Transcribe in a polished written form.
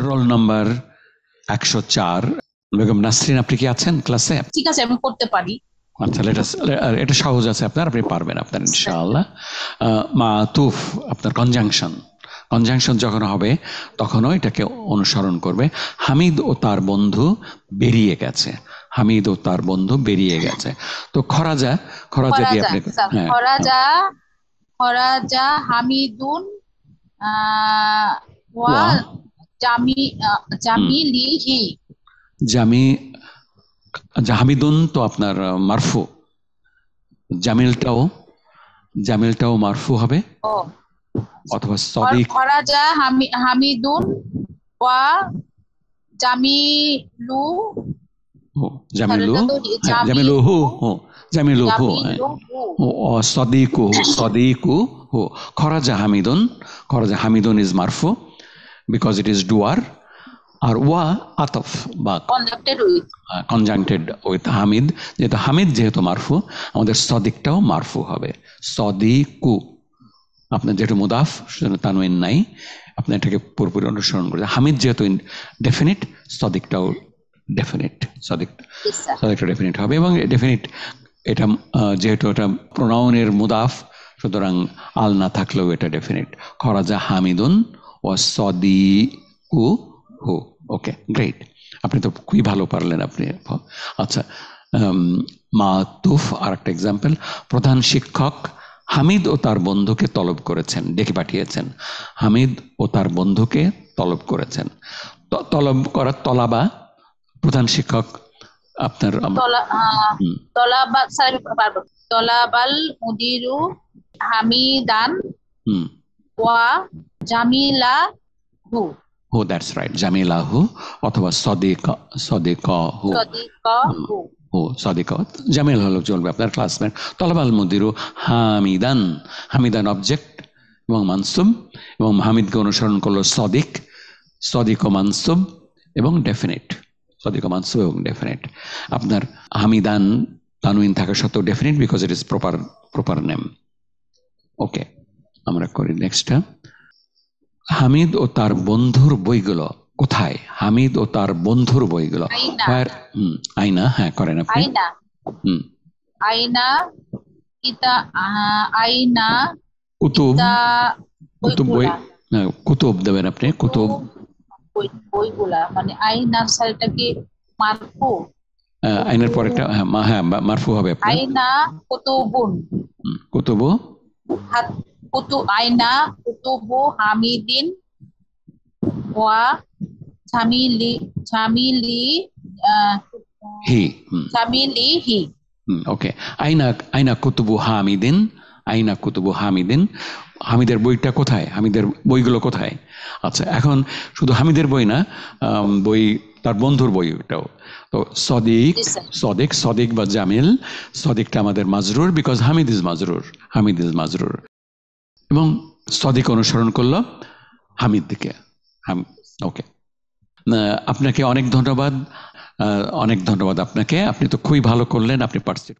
Roll number 104। Begum Nasrin, আপনি কি আছেন ক্লাসে? ঠিক আছে, আমি করতে পারি। আচ্ছা, এটা সহজ আছে, আপনি পারবেন আপনার ইনশাআল্লাহ। মা3তুuf আপনার কনজাংশন যখন হবে তখনও এটাকে অনুসরণ করবে। হামিদ ও তার বন্ধু বেরিয়ে গেছে। হামিদ ও তার বন্ধু বেরিয়ে গেছে। তো খরাজা দিয়ে আপনি খরাজা হামিদুন ওয়া জামিলিহি। হামিদুন তো আপনার মারফু, জামিলটাও মারফু হবে, অথবা সদিক। খরাজা হামিদুন ওয়া জামিলুহু। খরাজা হামিদুন ইজ মারফু because it is doer, আর ওয়া আতফ বা কনজাংটেড উইথ হামিদ। যেহেতু মারফু, আমাদের সদিকটাও মারফু হবে, সদিকু। আপনার যেহেতু মুদাফ, তানউইন নাই, আপনি এটাকে পুরোপুরি অনুসরণ করে। হামিদ যেহেতু ডেফিনিট, সদিকটাও ডেফিনিট, সদিকটা ডেফিনিট হবে। এবং ডেফিনিট এটা যেহেতু এটা প্রোনাউনের মুদাফ, সুতরাং আল না থাকলেও এটা ডেফিনিট। খরাজা হামিদুন ও সদিকু হু। ওকে, গ্রেট, আপনি তো খুবই ভালো পারলেন আপনি। আচ্ছা, মা3তুuf আর একটা এক্সাম্পল। প্রধান শিক্ষক হামিদ ও তার বন্ধুকে তলব করেছেন, ডেকে পাঠিয়েছেন। হামিদ ও তার বন্ধুকে তলব করেছেন। তলব করা, তলাবা, প্রধান শিক্ষক আপনার তলাবাল মুদিরু হামিদান ওয়া জামিলাহু। দ্যাটস রাইট, জামিলাহু অথবা সদিকাহু। জামিল হলো চলবে, আপনার ক্লাসমেট। তলাবাল মুদিরু হামিদান অবজেক্ট এবং মানসুব, এবং হামিদকে অনুসরণ করলো সদিক ও মানসুব এবং ডেফিনিট। আপনার হামিদান তানউইন থাকা সত্ত্বেও definite, because it is proper name. Okay, আমরা করি নেক্সট। হামিদ ও তার বন্ধুর বইগুলো কোথায়? হামিদ ও তার বন্ধুর বইগুলো আইনা। হ্যাঁ, করেন আপনি। আইনা কুতুব দেবেন আপনি। কুতুব বইগুলা, মানে আইনা সালটা কি মারফু? আইনার পর একটা মারফু হবে আপনার। আইনা কুতুবু আইনা কুতুবু হামিদিন ওয়া জামিলিহি। ওকে, আইনা কুতুবু হামিদিন। হামিদের বইটা কোথায়? হামিদের বইগুলো কোথায়? আচ্ছা, এখন শুধু হামিদের বই না, বই তার বন্ধুর বইটাও। তো সদিক বা জামিল। সদিকটা আমাদের মাজরুর, বিকজ হামিদ ইজ মাজরুর। এবং সদিক অনুসরণ করলো হামিদ দিকে। ওকে, আপনাকে অনেক ধন্যবাদ আপনাকে। আপনি তো খুবই ভালো করলেন, আপনি পারছেন।